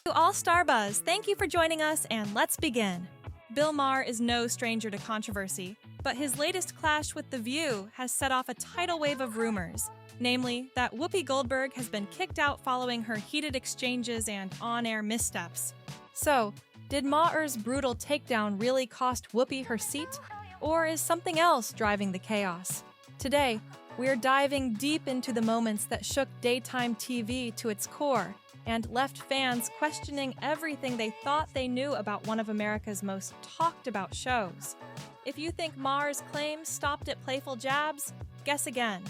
To all Star Buzz, thank you for joining us, and let's begin. Bill Maher is no stranger to controversy, but his latest clash with The View has set off a tidal wave of rumors, namely that Whoopi Goldberg has been kicked out following her heated exchanges and on-air missteps. So, did Maher's brutal takedown really cost Whoopi her seat, or is something else driving the chaos? Today, we're diving deep into the moments that shook daytime TV to its core and left fans questioning everything they thought they knew about one of America's most talked-about shows. If you think Maher's claims stopped at playful jabs, guess again.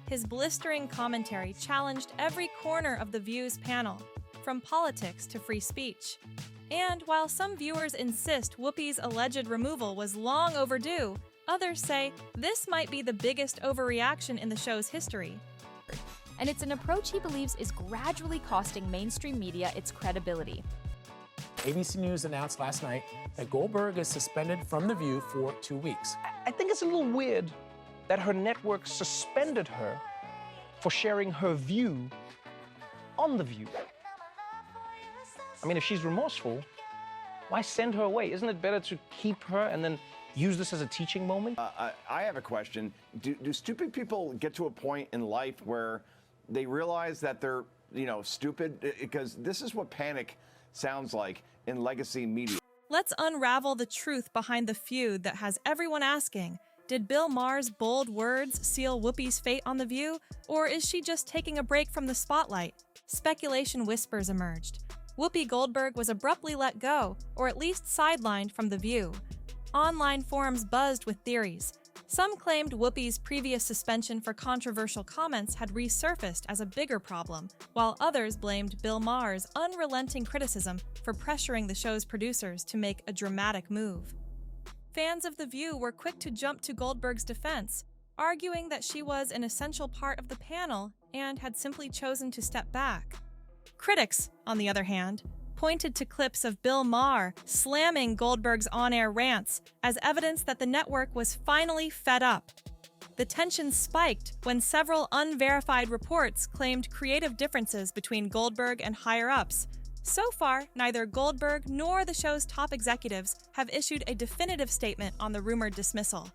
His blistering commentary challenged every corner of The View's panel, from politics to free speech. And while some viewers insist Whoopi's alleged removal was long overdue, others say this might be the biggest overreaction in the show's history. And it's an approach he believes is gradually costing mainstream media its credibility. ABC News announced last night that Goldberg is suspended from The View for 2 weeks. I think it's a little weird that her network suspended her for sharing her view on The View. I mean, if she's remorseful, why send her away? Isn't it better to keep her and then use this as a teaching moment? I have a question. Do stupid people get to a point in life where they realize that they're, stupid? Because this is what panic sounds like in legacy media. Let's unravel the truth behind the feud that has everyone asking, did Bill Maher's bold words seal Whoopi's fate on The View, or is she just taking a break from the spotlight? Speculation whispers emerged. Whoopi Goldberg was abruptly let go, or at least sidelined from The View. Online forums buzzed with theories. Some claimed Whoopi's previous suspension for controversial comments had resurfaced as a bigger problem, while others blamed Bill Maher's unrelenting criticism for pressuring the show's producers to make a dramatic move. Fans of The View were quick to jump to Goldberg's defense, arguing that she was an essential part of the panel and had simply chosen to step back. Critics, on the other hand, pointed to clips of Bill Maher slamming Goldberg's on-air rants as evidence that the network was finally fed up. The tension spiked when several unverified reports claimed creative differences between Goldberg and higher-ups. So far, neither Goldberg nor the show's top executives have issued a definitive statement on the rumored dismissal.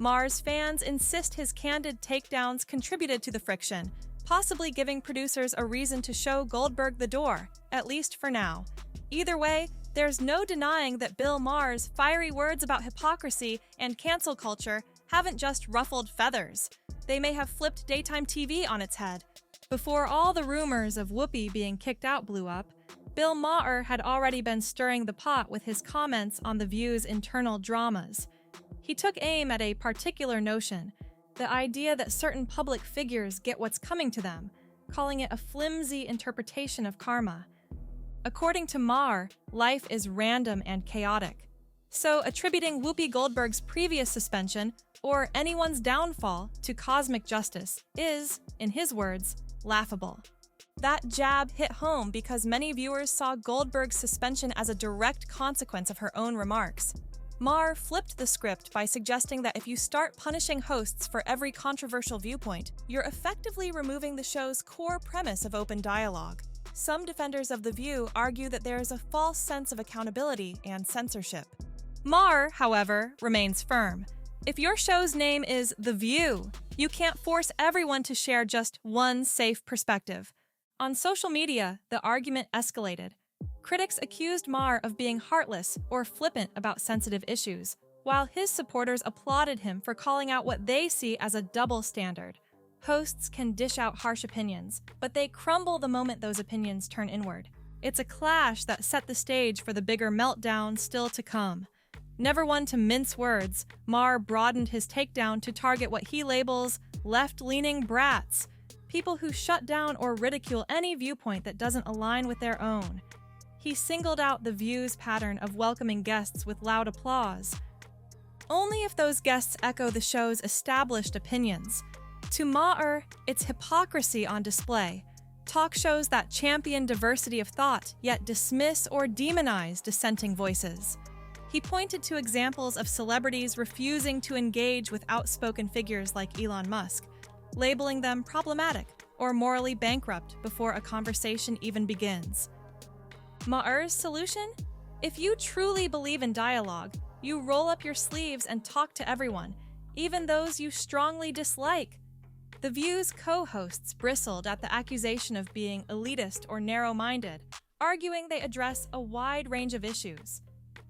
Maher's fans insist his candid takedowns contributed to the friction, possibly giving producers a reason to show Goldberg the door, at least for now. Either way, there's no denying that Bill Maher's fiery words about hypocrisy and cancel culture haven't just ruffled feathers. They may have flipped daytime TV on its head. Before all the rumors of Whoopi being kicked out blew up, Bill Maher had already been stirring the pot with his comments on The View's internal dramas. He took aim at a particular notion, the idea that certain public figures get what's coming to them, calling it a flimsy interpretation of karma. According to Maher, life is random and chaotic. So attributing Whoopi Goldberg's previous suspension, or anyone's downfall, to cosmic justice is, in his words, laughable. That jab hit home because many viewers saw Goldberg's suspension as a direct consequence of her own remarks. Maher flipped the script by suggesting that if you start punishing hosts for every controversial viewpoint, you're effectively removing the show's core premise of open dialogue. Some defenders of The View argue that there is a false sense of accountability and censorship. Maher, however, remains firm. If your show's name is The View, you can't force everyone to share just one safe perspective. On social media, the argument escalated. Critics accused Maher of being heartless or flippant about sensitive issues, while his supporters applauded him for calling out what they see as a double standard. Hosts can dish out harsh opinions, but they crumble the moment those opinions turn inward. It's a clash that set the stage for the bigger meltdown still to come. Never one to mince words, Maher broadened his takedown to target what he labels left-leaning brats, people who shut down or ridicule any viewpoint that doesn't align with their own. He singled out The View's pattern of welcoming guests with loud applause. Only if those guests echo the show's established opinions. To Maher, it's hypocrisy on display. Talk shows that champion diversity of thought, yet dismiss or demonize dissenting voices. He pointed to examples of celebrities refusing to engage with outspoken figures like Elon Musk, labeling them problematic or morally bankrupt before a conversation even begins. Maher's solution? If you truly believe in dialogue, you roll up your sleeves and talk to everyone, even those you strongly dislike. The View's co-hosts bristled at the accusation of being elitist or narrow-minded, arguing they address a wide range of issues.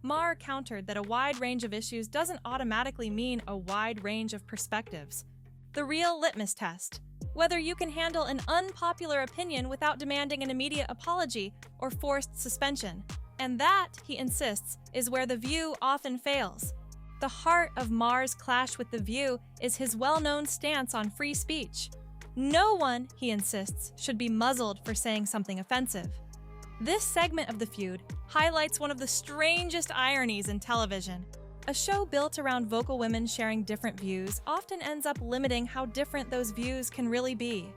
Maher countered that a wide range of issues doesn't automatically mean a wide range of perspectives. The real litmus test: whether you can handle an unpopular opinion without demanding an immediate apology or forced suspension. And that, he insists, is where The View often fails. The heart of Maher's clash with The View is his well-known stance on free speech. No one, he insists, should be muzzled for saying something offensive. This segment of the feud highlights one of the strangest ironies in television. A show built around vocal women sharing different views often ends up limiting how different those views can really be.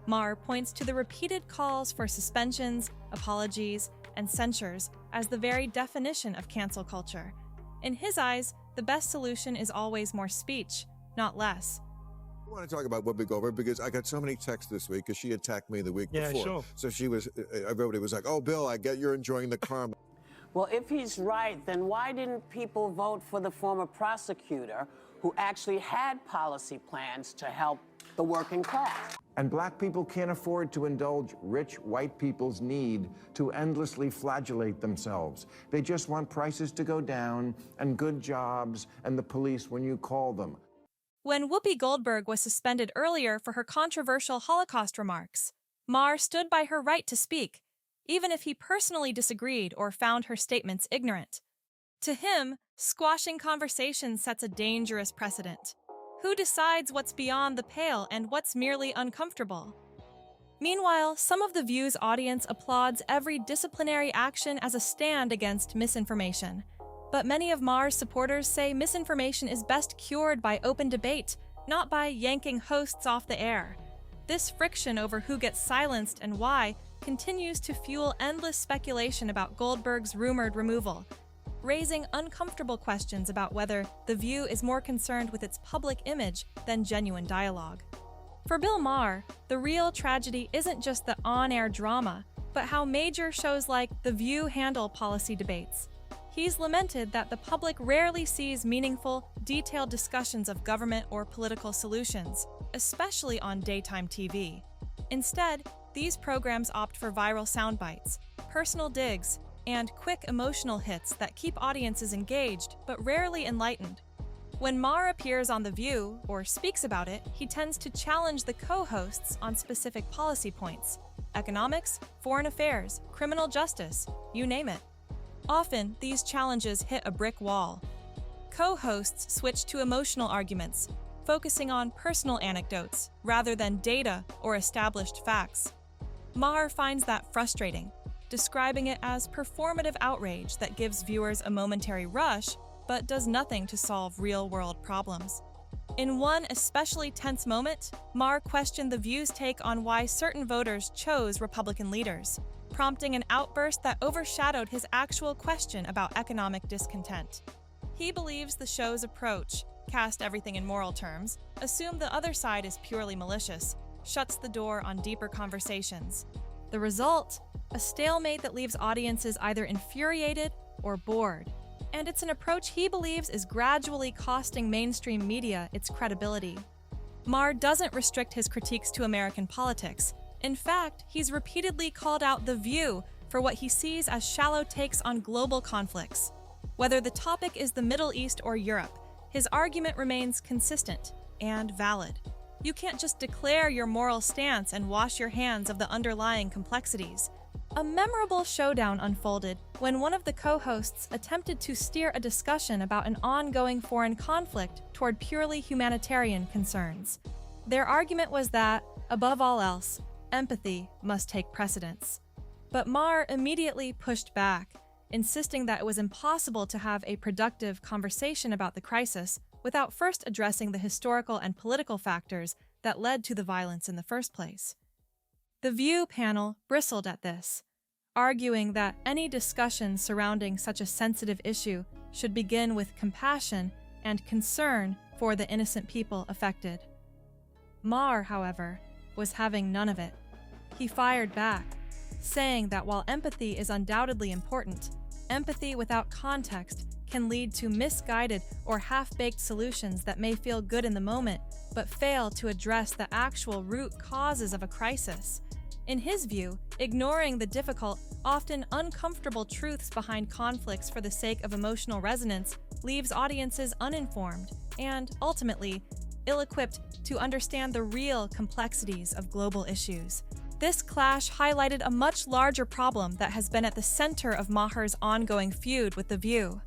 Maher points to the repeated calls for suspensions, apologies, and censures as the very definition of cancel culture. In his eyes, the best solution is always more speech, not less. I want to talk about Whoopi Goldberg because I got so many texts this week because she attacked me the week before. Sure. So everybody was like, "Oh, Bill, I get you're enjoying the karma." Well, if he's right, then why didn't people vote for the former prosecutor who actually had policy plans to help the working class? And black people can't afford to indulge rich white people's need to endlessly flagellate themselves. They just want prices to go down and good jobs and the police when you call them. When Whoopi Goldberg was suspended earlier for her controversial Holocaust remarks, Maher stood by her right to speak, even if he personally disagreed or found her statements ignorant. To him, squashing conversation sets a dangerous precedent. Who decides what's beyond the pale and what's merely uncomfortable? Meanwhile, some of The View's audience applauds every disciplinary action as a stand against misinformation. But many of Maher's supporters say misinformation is best cured by open debate, not by yanking hosts off the air. This friction over who gets silenced and why continues to fuel endless speculation about Goldberg's rumored removal, raising uncomfortable questions about whether The View is more concerned with its public image than genuine dialogue. For Bill Maher, the real tragedy isn't just the on-air drama, but how major shows like The View handle policy debates. He's lamented that the public rarely sees meaningful, detailed discussions of government or political solutions, especially on daytime TV. Instead, these programs opt for viral sound bites, personal digs, and quick emotional hits that keep audiences engaged but rarely enlightened. When Maher appears on The View or speaks about it, he tends to challenge the co-hosts on specific policy points: economics, foreign affairs, criminal justice, you name it. Often, these challenges hit a brick wall. Co-hosts switch to emotional arguments, focusing on personal anecdotes rather than data or established facts. Maher finds that frustrating, describing it as performative outrage that gives viewers a momentary rush but does nothing to solve real-world problems. In one especially tense moment, Maher questioned The View's take on why certain voters chose Republican leaders, prompting an outburst that overshadowed his actual question about economic discontent. He believes the show's approach, cast everything in moral terms, assume the other side is purely malicious, shuts the door on deeper conversations. The result? A stalemate that leaves audiences either infuriated or bored. And it's an approach he believes is gradually costing mainstream media its credibility. Maher doesn't restrict his critiques to American politics. In fact, he's repeatedly called out The View for what he sees as shallow takes on global conflicts. Whether the topic is the Middle East or Europe, his argument remains consistent and valid. You can't just declare your moral stance and wash your hands of the underlying complexities. A memorable showdown unfolded when one of the co-hosts attempted to steer a discussion about an ongoing foreign conflict toward purely humanitarian concerns. Their argument was that, above all else, empathy must take precedence. But Maher immediately pushed back, insisting that it was impossible to have a productive conversation about the crisis without first addressing the historical and political factors that led to the violence in the first place. The View panel bristled at this, arguing that any discussion surrounding such a sensitive issue should begin with compassion and concern for the innocent people affected. Maher, however, was having none of it. He fired back, saying that while empathy is undoubtedly important, empathy without context can lead to misguided or half-baked solutions that may feel good in the moment, but fail to address the actual root causes of a crisis. In his view, ignoring the difficult, often uncomfortable truths behind conflicts for the sake of emotional resonance leaves audiences uninformed and, ultimately, ill-equipped to understand the real complexities of global issues. This clash highlighted a much larger problem that has been at the center of Maher's ongoing feud with The View.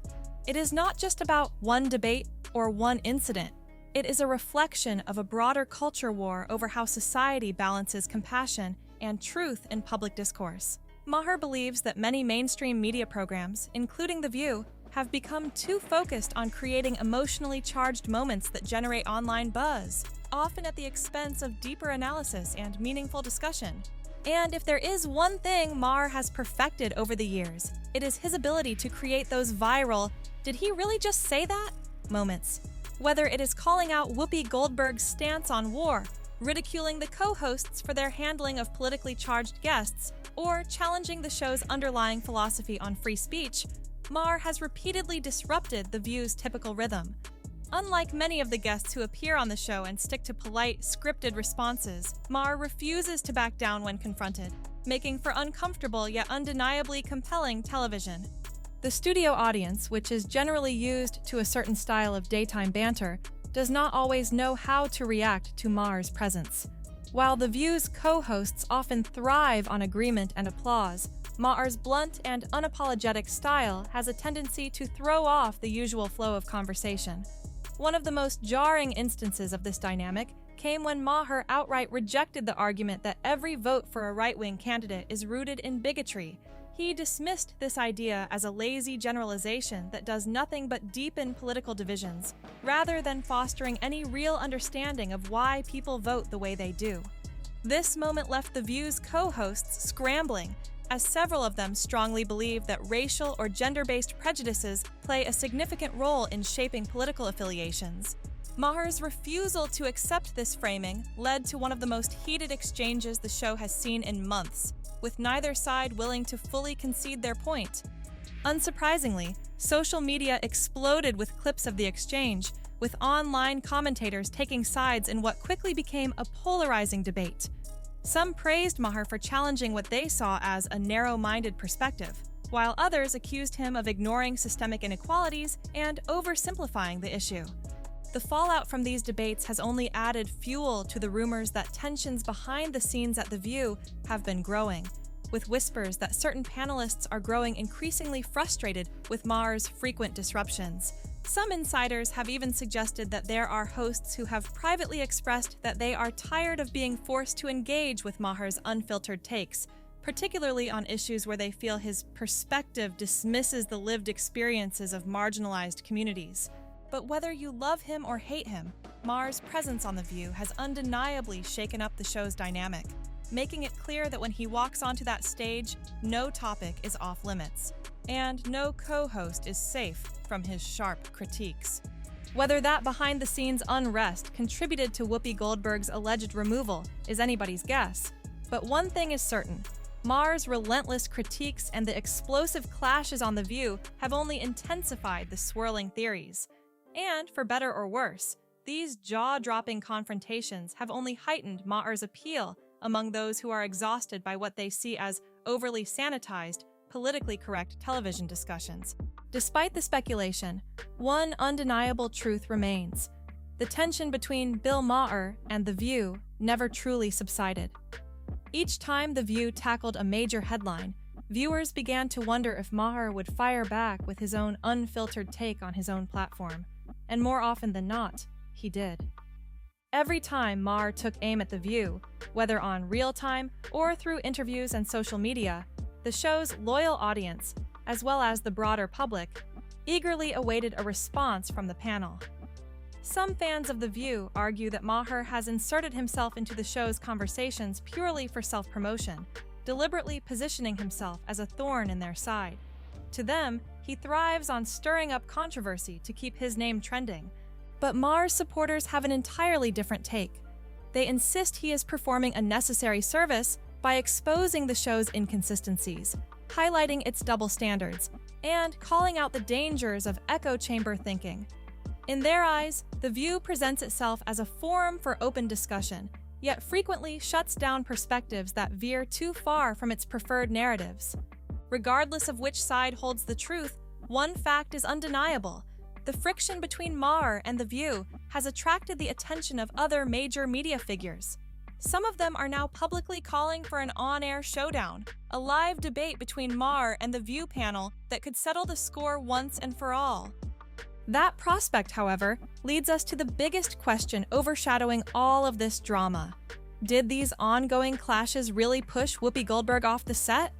It is not just about one debate or one incident. It is a reflection of a broader culture war over how society balances compassion and truth in public discourse. Maher believes that many mainstream media programs, including The View, have become too focused on creating emotionally charged moments that generate online buzz, often at the expense of deeper analysis and meaningful discussion. And if there is one thing Maher has perfected over the years, it is his ability to create those viral "did he really just say that?" moments. Whether it is calling out Whoopi Goldberg's stance on war, ridiculing the co-hosts for their handling of politically charged guests, or challenging the show's underlying philosophy on free speech, Maher has repeatedly disrupted The View's typical rhythm. Unlike many of the guests who appear on the show and stick to polite, scripted responses, Maher refuses to back down when confronted, making for uncomfortable yet undeniably compelling television. The studio audience, which is generally used to a certain style of daytime banter, does not always know how to react to Maher's presence. While The View's co-hosts often thrive on agreement and applause, Maher's blunt and unapologetic style has a tendency to throw off the usual flow of conversation. One of the most jarring instances of this dynamic came when Maher outright rejected the argument that every vote for a right-wing candidate is rooted in bigotry. He dismissed this idea as a lazy generalization that does nothing but deepen political divisions, rather than fostering any real understanding of why people vote the way they do. This moment left The View's co-hosts scrambling, as several of them strongly believe that racial or gender-based prejudices play a significant role in shaping political affiliations. Maher's refusal to accept this framing led to one of the most heated exchanges the show has seen in months, with neither side willing to fully concede their point. Unsurprisingly, social media exploded with clips of the exchange, with online commentators taking sides in what quickly became a polarizing debate. Some praised Maher for challenging what they saw as a narrow-minded perspective, while others accused him of ignoring systemic inequalities and oversimplifying the issue. The fallout from these debates has only added fuel to the rumors that tensions behind the scenes at The View have been growing, with whispers that certain panelists are growing increasingly frustrated with Maher's frequent disruptions. Some insiders have even suggested that there are hosts who have privately expressed that they are tired of being forced to engage with Maher's unfiltered takes, particularly on issues where they feel his perspective dismisses the lived experiences of marginalized communities. But whether you love him or hate him, Maher's presence on The View has undeniably shaken up the show's dynamic, making it clear that when he walks onto that stage, no topic is off limits, and no co-host is safe from his sharp critiques. Whether that behind-the-scenes unrest contributed to Whoopi Goldberg's alleged removal is anybody's guess, but one thing is certain: Maher's relentless critiques and the explosive clashes on The View have only intensified the swirling theories. And, for better or worse, these jaw-dropping confrontations have only heightened Maher's appeal among those who are exhausted by what they see as overly sanitized, politically correct television discussions. Despite the speculation, one undeniable truth remains: the tension between Bill Maher and The View never truly subsided. Each time The View tackled a major headline, viewers began to wonder if Maher would fire back with his own unfiltered take on his own platform. And more often than not, he did. Every time Maher took aim at The View, whether on real-time or through interviews and social media, the show's loyal audience, as well as the broader public, eagerly awaited a response from the panel. Some fans of The View argue that Maher has inserted himself into the show's conversations purely for self-promotion, deliberately positioning himself as a thorn in their side. To them, he thrives on stirring up controversy to keep his name trending. But Maher's supporters have an entirely different take. They insist he is performing a necessary service by exposing the show's inconsistencies, highlighting its double standards, and calling out the dangers of echo chamber thinking. In their eyes, The View presents itself as a forum for open discussion, yet frequently shuts down perspectives that veer too far from its preferred narratives. Regardless of which side holds the truth, one fact is undeniable. The friction between Maher and The View has attracted the attention of other major media figures. Some of them are now publicly calling for an on-air showdown, a live debate between Maher and The View panel that could settle the score once and for all. That prospect, however, leads us to the biggest question overshadowing all of this drama. Did these ongoing clashes really push Whoopi Goldberg off the set?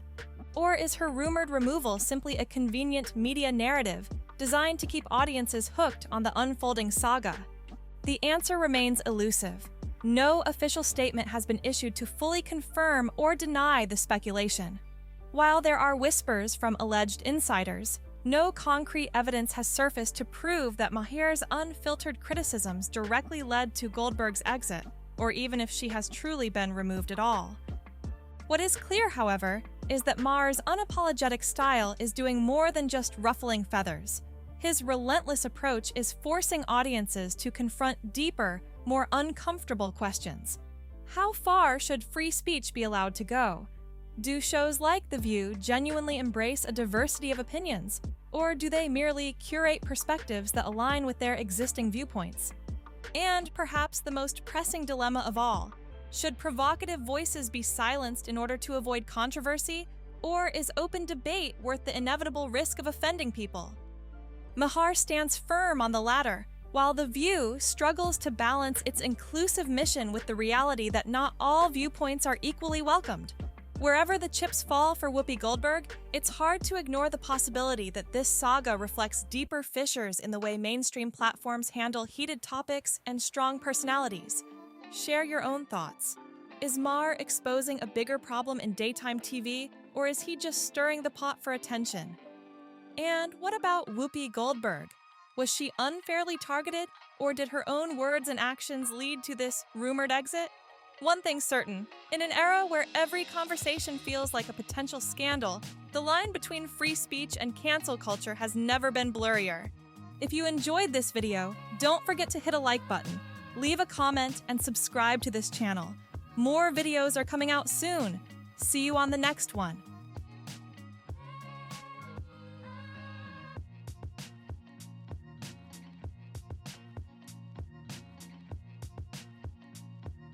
Or is her rumored removal simply a convenient media narrative designed to keep audiences hooked on the unfolding saga? The answer remains elusive. No official statement has been issued to fully confirm or deny the speculation. While there are whispers from alleged insiders, no concrete evidence has surfaced to prove that Maher's unfiltered criticisms directly led to Goldberg's exit, or even if she has truly been removed at all. What is clear, however, is that Maher's unapologetic style is doing more than just ruffling feathers. His relentless approach is forcing audiences to confront deeper, more uncomfortable questions. How far should free speech be allowed to go? Do shows like The View genuinely embrace a diversity of opinions, or do they merely curate perspectives that align with their existing viewpoints? And perhaps the most pressing dilemma of all, should provocative voices be silenced in order to avoid controversy, or is open debate worth the inevitable risk of offending people? Maher stands firm on the latter, while The View struggles to balance its inclusive mission with the reality that not all viewpoints are equally welcomed. Wherever the chips fall for Whoopi Goldberg, it's hard to ignore the possibility that this saga reflects deeper fissures in the way mainstream platforms handle heated topics and strong personalities. Share your own thoughts. Is Maher exposing a bigger problem in daytime TV, or is he just stirring the pot for attention? And what about Whoopi Goldberg? Was she unfairly targeted, or did her own words and actions lead to this rumored exit? One thing's certain, in an era where every conversation feels like a potential scandal, the line between free speech and cancel culture has never been blurrier. If you enjoyed this video, don't forget to hit a like button, leave a comment, and subscribe to this channel. More videos are coming out soon. See you on the next one.